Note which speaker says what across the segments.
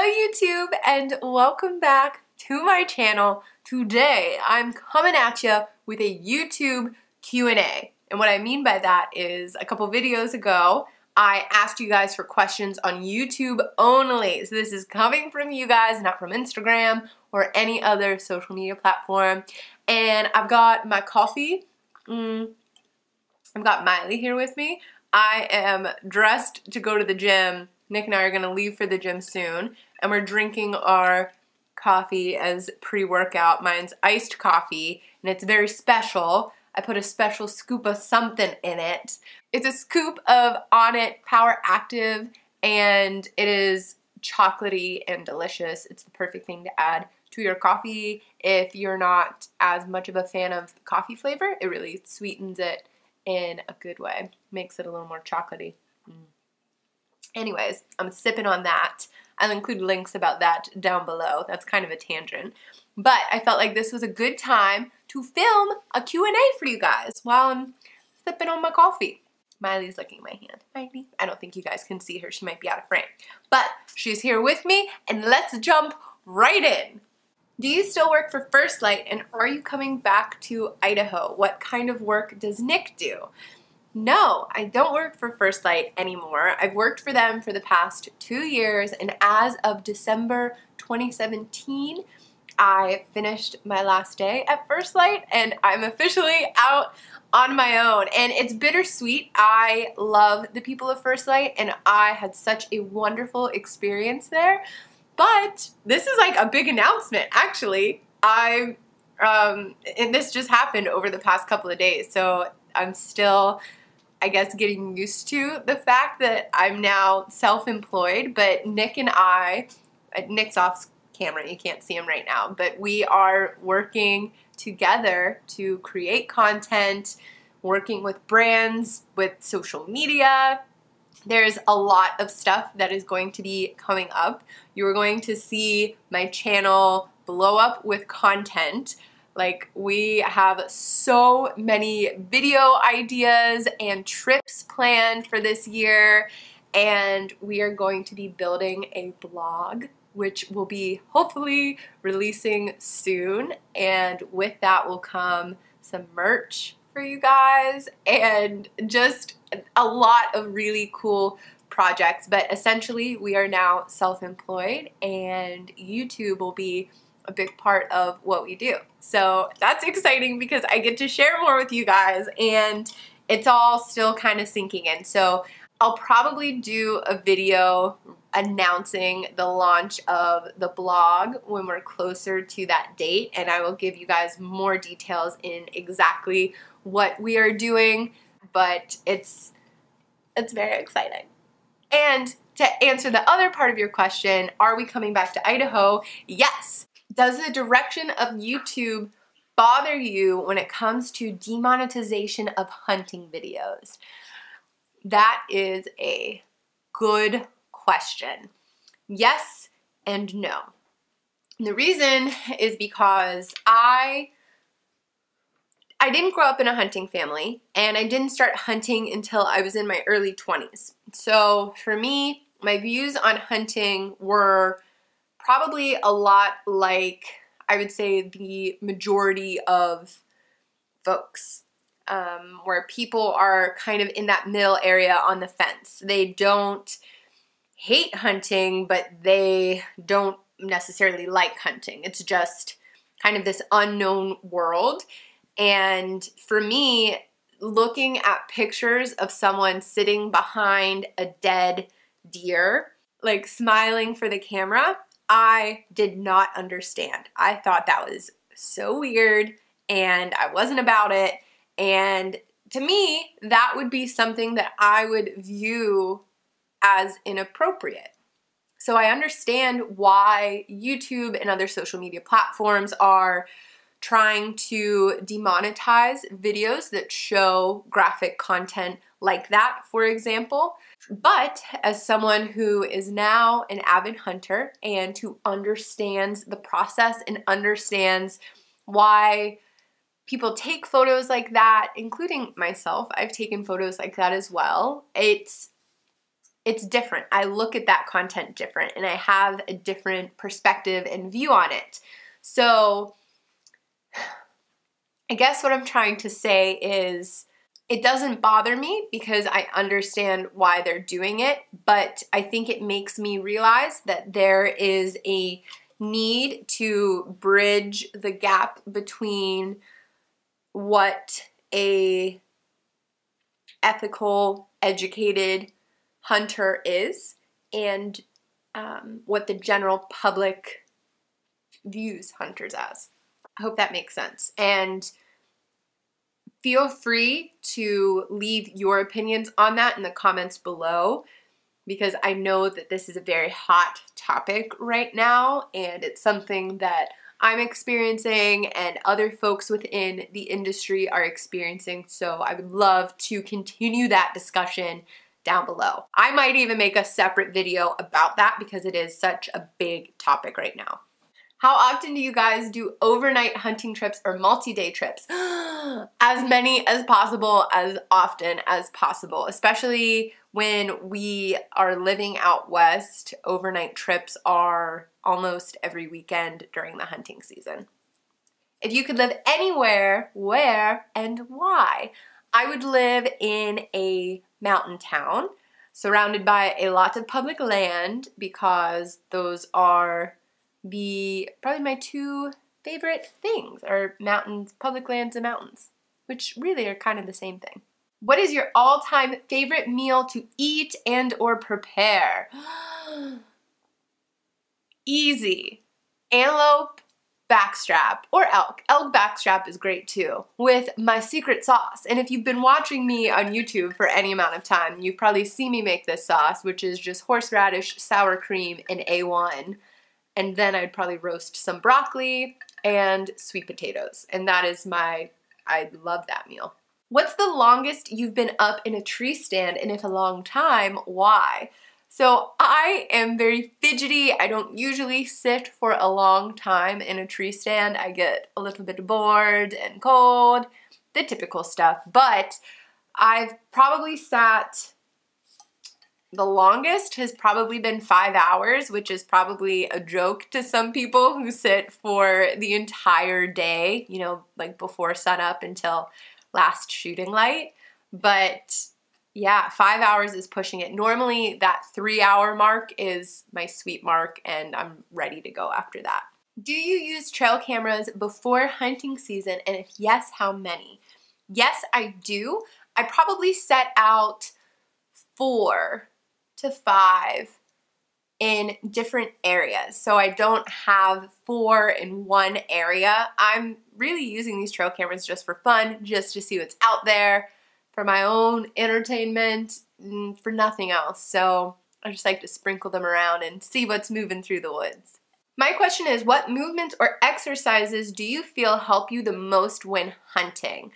Speaker 1: YouTube and welcome back to my channel. Today I'm coming at you with a YouTube Q&A. And what I mean by that is a couple videos ago I asked you guys for questions on YouTube only. So this is coming from you guys, not from Instagram or any other social media platform. And I've got my coffee. I've got Miley here with me. I am dressed to go to the gym. Nick and I are going to leave for the gym soon, and we're drinking our coffee as pre-workout. Mine's iced coffee, and it's very special. I put a special scoop of something in it. It's a scoop of Onnit Power Active, and it is chocolatey and delicious. It's the perfect thing to add to your coffee if you're not as much of a fan of coffee flavor. It really sweetens it in a good way. Makes it a little more chocolatey. Anyways, I'm sipping on that. I'll include links about that down below. That's kind of a tangent. But I felt like this was a good time to film a Q&A for you guys while I'm sipping on my coffee. Miley's licking my hand. Miley. I don't think you guys can see her. She might be out of frame. But she's here with me, and let's jump right in. Do you still work for First Light, and are you coming back to Idaho? What kind of work does Nick do? No, I don't work for First Light anymore. I've worked for them for the past 2 years, and as of December 2017, I finished my last day at First Light, and I'm officially out on my own. And it's bittersweet. I love the people of First Light, and I had such a wonderful experience there. But this is like a big announcement, actually. And this just happened over the past couple of days, so I'm still, I guess, getting used to the fact that I'm now self-employed. But Nick and I, Nick's off camera, you can't see him right now, but we are working together to create content, working with brands, with social media. There's a lot of stuff that is going to be coming up. You're going to see my channel blow up with content. Like, we have so many video ideas and trips planned for this year, and we are going to be building a blog, which will be hopefully releasing soon, and with that will come some merch for you guys and just a lot of really cool projects. But essentially, we are now self-employed, and YouTube will be a big part of what we do. So that's exciting because I get to share more with you guys, and it's all still kind of sinking in. So I'll probably do a video announcing the launch of the blog when we're closer to that date, and I will give you guys more details in exactly what we are doing, but it's very exciting. And to answer the other part of your question, are we coming back to Idaho? Yes. Does the direction of YouTube bother you when it comes to demonetization of hunting videos? That is a good question. Yes and no. And the reason is because I didn't grow up in a hunting family, and I didn't start hunting until I was in my early 20s. So for me, my views on hunting were probably a lot like, I would say, the majority of folks, where people are kind of in that middle area on the fence. They don't hate hunting, but they don't necessarily like hunting. It's just kind of this unknown world. And for me, looking at pictures of someone sitting behind a dead deer, like smiling for the camera, I did not understand. I thought that was so weird, and I wasn't about it. And to me, that would be something that I would view as inappropriate. So I understand why YouTube and other social media platforms are trying to demonetize videos that show graphic content like that, for example. But as someone who is now an avid hunter and who understands the process and understands why people take photos like that, including myself, I've taken photos like that as well. It's it's different. I look at that content different, and I have a different perspective and view on it. So I guess what I'm trying to say is it doesn't bother me because I understand why they're doing it, but I think it makes me realize that there is a need to bridge the gap between what a ethical, educated hunter is and what the general public views hunters as. I hope that makes sense. And feel free to leave your opinions on that in the comments below, because I know that this is a very hot topic right now, and it's something that I'm experiencing and other folks within the industry are experiencing. So I would love to continue that discussion down below. I might even make a separate video about that because it is such a big topic right now. How often do you guys do overnight hunting trips or multi-day trips? As many as possible, as often as possible, especially when we are living out west. Overnight trips are almost every weekend during the hunting season. If you could live anywhere, where and why? I would live in a mountain town surrounded by a lot of public land, because those are probably my two favorite things are mountains, public lands and mountains, which really are kind of the same thing. What is your all-time favorite meal to eat and or prepare? Easy. Antelope backstrap or elk. Elk backstrap is great too, with my secret sauce. And if you've been watching me on YouTube for any amount of time, you've probably seen me make this sauce, which is just horseradish, sour cream, and A1. And then I'd probably roast some broccoli and sweet potatoes. And that is I love that meal. What's the longest you've been up in a tree stand, and if a long time, why? So I am very fidgety. I don't usually sit for a long time in a tree stand. I get a little bit bored and cold, the typical stuff. But I've probably sat, the longest has probably been 5 hours, which is probably a joke to some people who sit for the entire day, you know, like before sunup until last shooting light. But yeah, 5 hours is pushing it. Normally that 3-hour mark is my sweet mark, and I'm ready to go after that. Do you use trail cameras before hunting season? And if yes, how many? Yes, I do. I probably set out 4 to 5 in different areas. So I don't have 4 in one area. I'm really using these trail cameras just for fun, just to see what's out there, for my own entertainment, for nothing else. So I just like to sprinkle them around and see what's moving through the woods. My question is, what movements or exercises do you feel help you the most when hunting?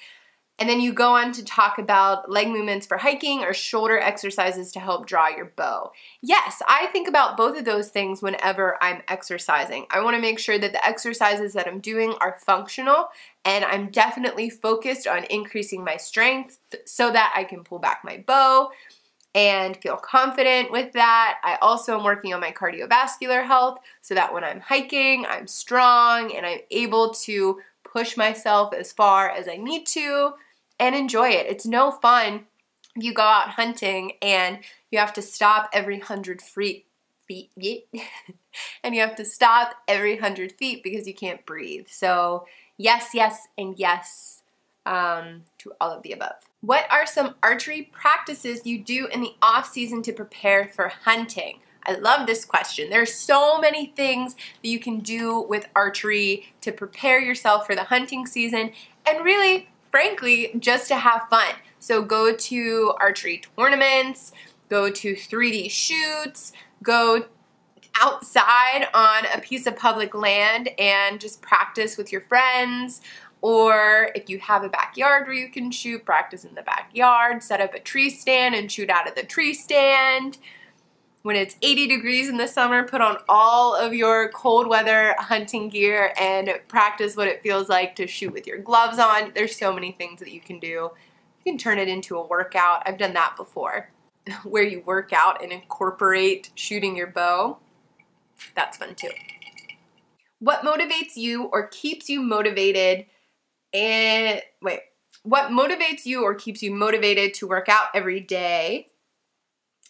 Speaker 1: And then you go on to talk about leg movements for hiking or shoulder exercises to help draw your bow. Yes, I think about both of those things whenever I'm exercising. I want to make sure that the exercises that I'm doing are functional, and I'm definitely focused on increasing my strength so that I can pull back my bow and feel confident with that. I also am working on my cardiovascular health so that when I'm hiking, I'm strong and I'm able to push myself as far as I need to and enjoy it. It's no fun if you go out hunting and you have to stop every 100 feet and you have to stop every 100 feet because you can't breathe. So yes, yes, and yes to all of the above. What are some archery practices you do in the off season to prepare for hunting? I love this question. There's so many things that you can do with archery to prepare yourself for the hunting season, and really, frankly, just to have fun. So go to archery tournaments, go to 3D shoots, go outside on a piece of public land and just practice with your friends. Or if you have a backyard where you can shoot, practice in the backyard, set up a tree stand and shoot out of the tree stand. When it's 80 degrees in the summer, put on all of your cold weather hunting gear and practice what it feels like to shoot with your gloves on. There's so many things that you can do. You can turn it into a workout. I've done that before. where you work out and incorporate shooting your bow. That's fun too. What motivates you or keeps you motivated what motivates you or keeps you motivated to work out every day?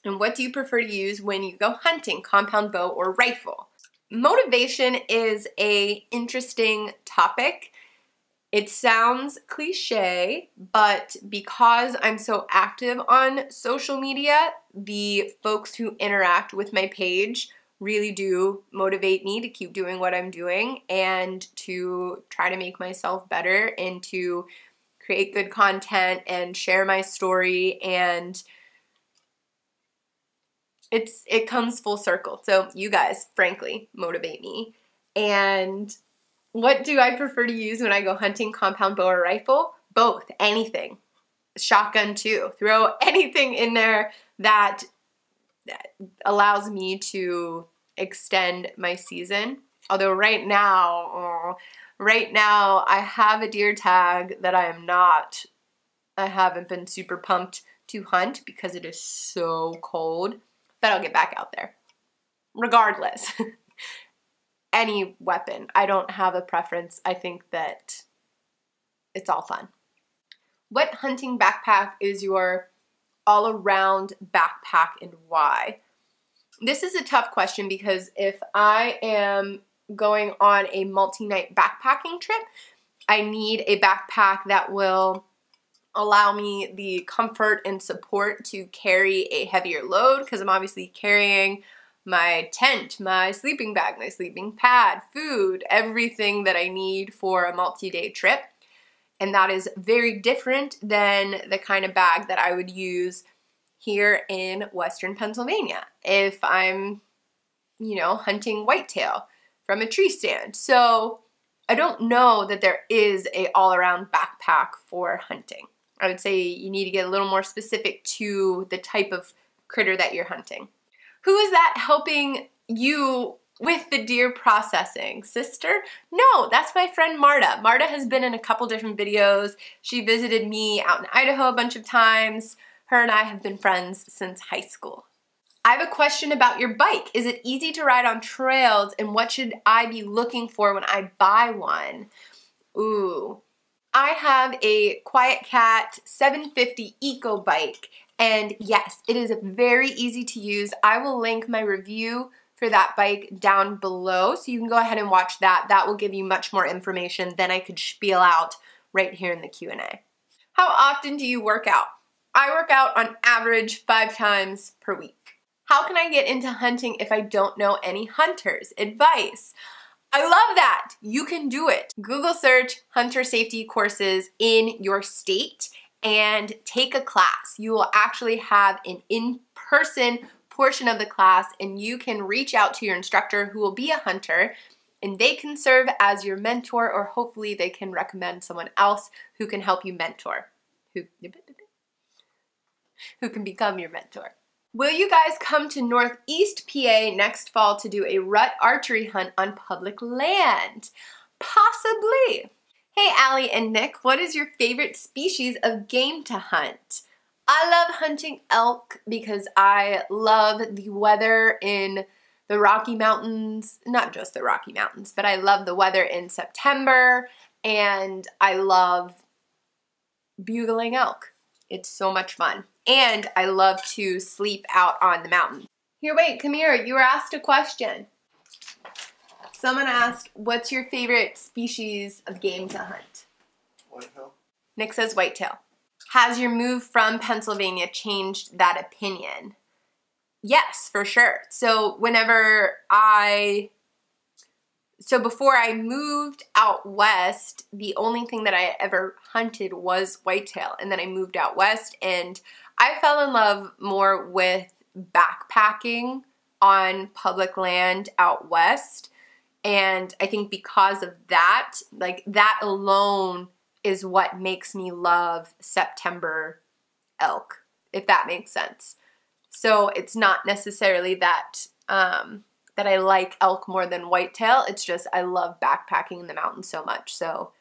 Speaker 1: And what do you prefer to use when you go hunting, compound bow or rifle? Motivation is an interesting topic. It sounds cliche, but because I'm so active on social media, the folks who interact with my page really do motivate me to keep doing what I'm doing and to try to make myself better and to create good content and share my story, and it comes full circle. So you guys, frankly, motivate me. And what do I prefer to use when I go hunting, compound bow or rifle? Both, anything. Shotgun too. Throw anything in there that allows me to extend my season. Although right now I have a deer tag that I haven't been super pumped to hunt because it is so cold, but I'll get back out there. Regardless, any weapon, I don't have a preference. I think that it's all fun. What hunting backpack is your all-around backpack and why? This is a tough question because if I am going on a multi-night backpacking trip, I need a backpack that will allow me the comfort and support to carry a heavier load, because I'm obviously carrying my tent, my sleeping bag, my sleeping pad, food, everything that I need for a multi-day trip. And that is very different than the kind of bag that I would use here in Western Pennsylvania if I'm, hunting whitetail from a tree stand. So I don't know that there is a all-around backpack for hunting. I would say you need to get a little more specific to the type of critter that you're hunting. Who is that helping you with the deer processing? Sister? No, that's my friend Marta. Marta has been in a couple different videos. She visited me out in Idaho a bunch of times. Her and I have been friends since high school. I have a question about your bike. Is it easy to ride on trails, and what should I be looking for when I buy one? Ooh. I have a Quiet Cat 750 Eco bike, and yes, it is very easy to use. I will link my review for that bike down below, so you can go ahead and watch that. That will give you much more information than I could spiel out right here in the Q&A. How often do you work out? I work out on average 5 times per week. How can I get into hunting if I don't know any hunters? Advice. I love that. You can do it. Google search hunter safety courses in your state and take a class. You will actually have an in-person portion of the class, and you can reach out to your instructor who will be a hunter, and they can serve as your mentor, or hopefully they can recommend someone else who can help you mentor, who can become your mentor. Will you guys come to Northeast PA next fall to do a rut archery hunt on public land? Possibly. Hey, Allie and Nick, what is your favorite species of game to hunt? I love hunting elk because I love the weather in the Rocky Mountains, not just the Rocky Mountains, but I love the weather in September, and I love bugling elk. It's so much fun. And I love to sleep out on the mountain. Here, wait, come here. You were asked a question. Someone asked, what's your favorite species of game to hunt?
Speaker 2: Whitetail.
Speaker 1: Nick says whitetail. Has your move from Pennsylvania changed that opinion? Yes, for sure. So before I moved out west, the only thing that I ever hunted was whitetail. And then I moved out west and I fell in love more with backpacking on public land out west. And I think because of that, like that alone is what makes me love September elk, if that makes sense. So it's not necessarily that that I like elk more than whitetail. It's just I love backpacking in the mountains so much. So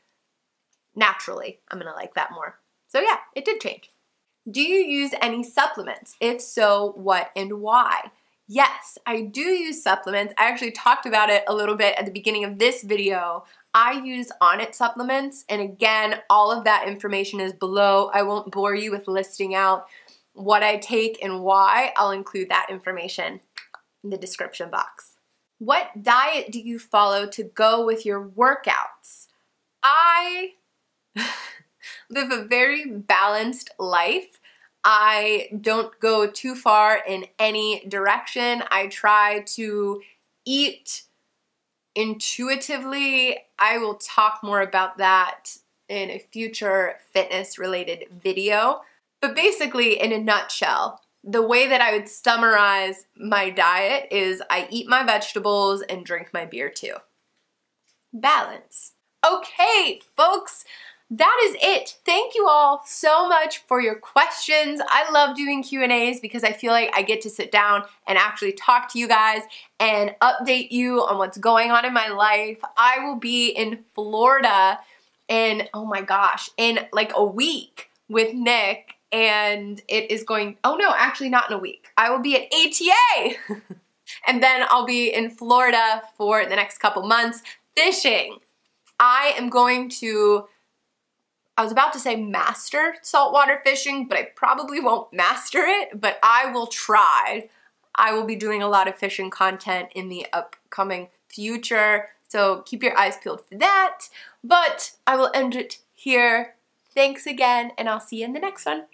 Speaker 1: naturally, I'm gonna like that more. So yeah, it did change. Do you use any supplements? If so, what and why? Yes, I do use supplements. I actually talked about it a little bit at the beginning of this video. I use Onnit supplements, and again, all of that information is below. I won't bore you with listing out what I take and why. I'll include that information in the description box. What diet do you follow to go with your workouts? I live a very balanced life. I don't go too far in any direction. I try to eat intuitively. I will talk more about that in a future fitness related video. But basically, in a nutshell, the way that I would summarize my diet is I eat my vegetables and drink my beer too. Balance. Okay, folks, that is it. Thank you all so much for your questions. I love doing Q&As because I feel like I get to sit down and actually talk to you guys and update you on what's going on in my life. I will be in Florida in, oh my gosh, in like a week with Nick, and it is going, oh no, actually not in a week. I will be at ATA and then I'll be in Florida for the next couple months fishing. I am going to, I was about to say master saltwater fishing, but I probably won't master it, but I will try. I will be doing a lot of fishing content in the upcoming future, so keep your eyes peeled for that. But I will end it here. Thanks again, and I'll see you in the next one.